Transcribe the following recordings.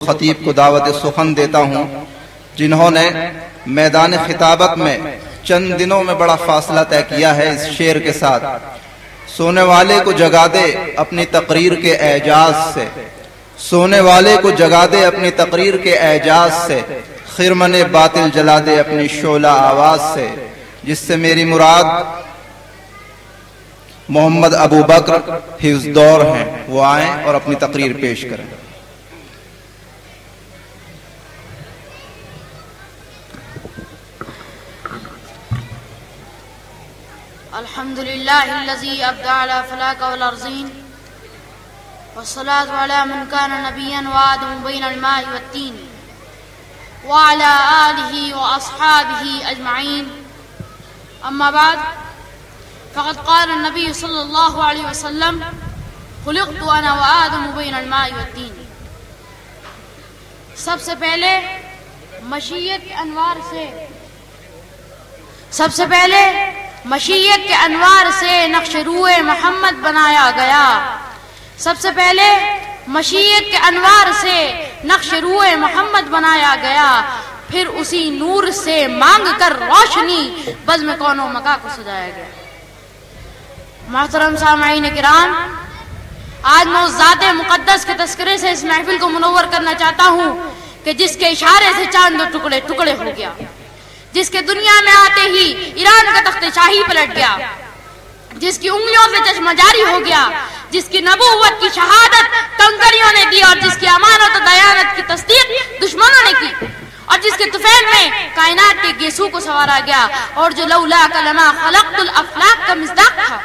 خطیب کو دعوت سخن دیتا ہوں جنہوں نے میدان خطابت میں چند دنوں میں بڑا فاصلہ طے کیا ہے اس شعر کے ساتھ: سونے والے کو جگا دے اپنی تقریر کے اعجاز سے، سونے والے کو جگا دے اپنی تقریر کے اعجاز سے، خرمن باطل جلا دے اپنی شعلہ آواز سے، جس سے میری مراد محمد ابو بکر حفظ دور ہیں، وہ آئیں اور اپنی تقریر پیش کریں۔ الحمدللہ الذی ابدع علی فلاک والارضین والصلاة علی من کان نبیا وآدم بین الماء والتین وعلى آلہ واصحابہ اجمعین، اما بعد فقد قال النبی صلی اللہ علیہ وسلم خلقت انا وآدم بین الماء والتین۔ سب سے پہلے مشیت کے انوار سے نقش روح محمد بنایا گیا، سب سے پہلے مشیت کے انوار سے نقش روح محمد بنایا گیا، پھر اسی نور سے مانگ کر روشنی بزم کون و مکان کو سجایا گیا۔ محترم سامعین کرام، آج میں اس ذات مقدس کے تذکرے سے اس محفل کو منور کرنا چاہتا ہوں کہ جس کے اشارے سے چاند دو ٹکڑے ٹکڑے ہو گیا، جس کے دنیا میں آتے ہی ایران کا تخت شاہی پلٹ گیا، جس کی انگلیوں سے چشمہ جاری ہو گیا، جس کی نبوت کی شہادت کنکریوں نے دی اور جس کی امانت و دیانت کی تصدیق دشمنوں نے کی، اور جس کے طفیل میں کائنات کے گیسو کو سوارا گیا، اور جو لولا کلمہ خلقت الافلاق کا مصداق تھا۔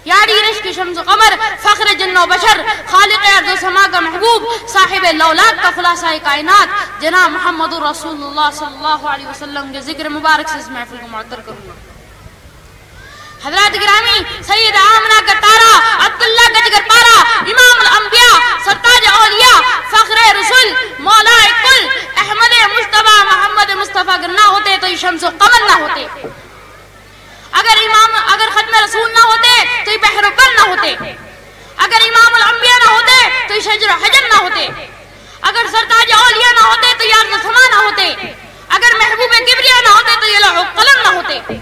یاری رشک شمس و قمر، فخر جن و بشر، خالق ارض و سما کا محبوب، صاحب لولاک کا خلاصہ کائنات جناب محمد رسول اللہ صلی اللہ علیہ وسلم کے ذکر مبارک سے اس محفل کو معطر کروں گا۔ حضرات گرامی، سید آمنہ کا تارا، عبداللہ کا جگر پارا، امام الانبیاء، سرتاج اولیاء، فخر رسول، مولا کل، احمد مصطفیٰ محمد مصطفیٰ اگر نہ ہوتے تو یہ شمس و قمر نہ ہوتے، اگر ختم رسول نہ ہوتے تو یہ بحر و بر نہ ہوتے، اگر امام الانبیاء نہ ہوتے تو یہ شجر و حجر نہ ہوتے، اگر سرتاج اولیاء نہ ہوتے تو یہ ارض و سما نہ ہوتے، اگر محبوب کبریا نہ ہوتے تو یہ لوح و قلم نہ ہوتے،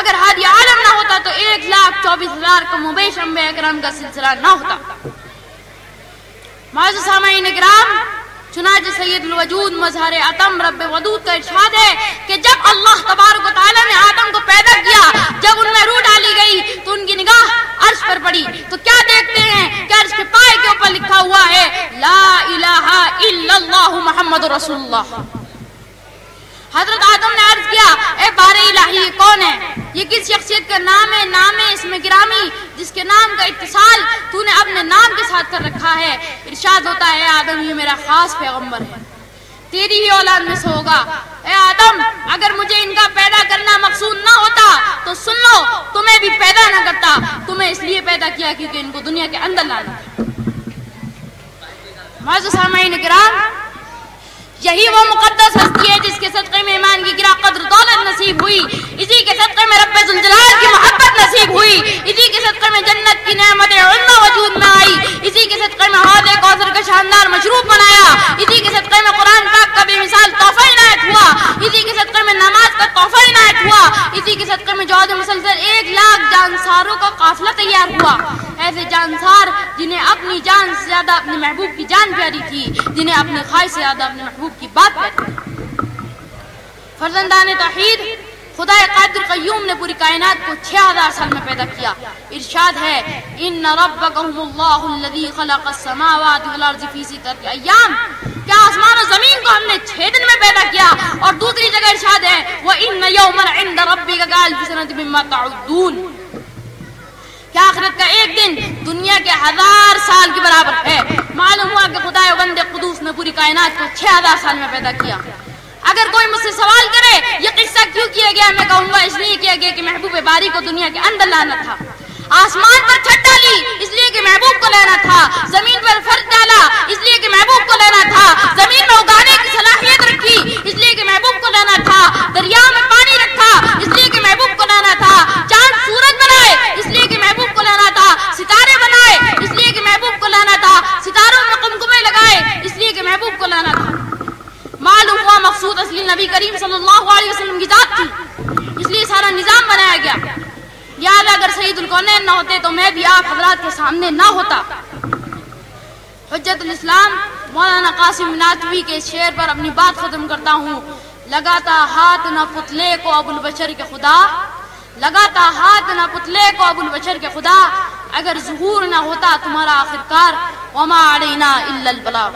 اگر ہادی عالم نہ ہوتا تو 1,24,000 کم و بیش انبیاء اکرام کا سلسلہ نہ ہوتا۔ معزز سامعین کرام، چنانچہ سید الوجود مظہر عتم رب ودود کا ارشاد ہے کہ جب اللہ تبارک و تعالیٰ نے آدم کو پیدا کیا، جب ان میں روح ڈالی گئی تو ان کی نگاہ عرش پر پڑی، تو کیا دیکھتے ہیں کہ عرش کے پائے کے اوپر لکھا ہوا ہے لا الہ الا اللہ محمد رسول اللہ۔ حضرت آدم نے عرض کیا، اے بار الہی یہ کون ہے؟ یہ کس شخصیت کا نام ہے؟ نام ہے اسم گرامی جس کے نام کا اتصال تو نے اپنے نام کے ساتھ کر رکھا ہے۔ ارشاد ہوتا ہے، اے آدم یہ میرا خاص پیغمبر ہے، تیری ہی اولاد میں سے ہوگا۔ اے آدم اگر مجھے ان کا پیدا کرنا مقصود نہ ہوتا تو سن لو، تمہیں بھی پیدا نہ کرتا، تمہیں اس لیے پیدا کیا کیونکہ ان کو دنیا کے اندر لانا تھا۔ معزز سامعین کرام، یہی وہ مقدس ہستی ہے جس کے صدقے میں ایمان کی گرا قدر دولت نصیب ہوئی، اسی کے صدقے میں رب ذوالجلال کی محبت نصیب ہوئی، اسی کے صدقے میں جنت کی نعمت عظمی وجود میں آئی، اسی کے صدقے میں حوض کوثر کا شاندار مشروب بنایا، اسی کے صدقے میں قرآن پاک کا بے مثال تحفہ عنایت ہوا، اسی کے صدقے میں نماز کا تحفہ عنایت ہوا، اسی کے صدقے میں جواد مسلسل 1,00,000 جانساروں کا قافلہ تیار ہوا، ایسے جانسار جنہیں اپنی جان سے زیادہ اپنے محبوب کی جان پیاری تھی، جنہیں اپنے خواہش سے زیادہ اپنے محبوب کی بات پیاری تھی۔ فرزندان توحید، خدا قادر قیوم نے پوری کائنات کو 6,000 سال میں پیدا کیا۔ ارشاد ہے، ان ربکم اللہ الذی خلق السماوات والارض فی 6 ایام، کیا آسمان و زمین کو ہم نے 6 دن میں پیدا کیا۔ اور دوسری جگہ ارشاد ہے، وَإِنَّ يَوْمًا عِنْدَ رَبِّكَ كَأَلْفِ سَنَةٍ مِّمَّا تَعُدُّونَ، کیا آخرت کا ایک دن دنیا کے 1000 سال کے برابر ہے۔ معلوم ہوا کہ خدا بند قدوس نے پوری کائنات کو 6,000 سال میں پیدا کیا۔ اگر کوئی مجھ سے سوال کرے یہ قصہ کیوں کیا گیا، میں کہوں گا اس لیے کیا گیا کہ محبوب باری کو دنیا کے اندر لانا تھا، آسمان پر چھت ڈالی اس لیے کہ محبوب کو لینا تھا، زمین پر فرش ڈالا اس لیے کہ محبوب کو لینا تھا، زمین میں اگانے کی صلاحیت رکھی اس لیے کہ محبوب کو لینا تھا، دریا میں پانی رکھا اس لیے کہ محبوب کو لینا تھا، چاند سورج بنائے اس لیے کہ محبوب کو لینا تھا، ستارے بنائے اس لیے کہ محبوب کو لینا تھا، ستاروں میں قمقمے لگائے اس لیے کہ محبوب کو مولانا تھا، معلوم ہوا مقصود اصلی نبی کریم صلی اللہ علیہ وسلم کی ذات تھی، اس لیے سارا نظام بنایا گیا۔ یاد اگر سید الکونین نہ ہوتے تو میں بھی آپ حضرات کے سامنے نہ ہوتا۔ حجت الاسلام مولانا قاسم ناتوی کے اس شعر پر اپنی بات ختم کرتا ہوں۔ لگاتا ہاتھ نہ پتلے کو ابو البشر کے خدا، لگاتا ہاتھ نہ پتلے کو ابو البشر کے خدا، اگر ظہور نہ ہوتا تمہارا آخرکار، وما علینا الا البلاغ۔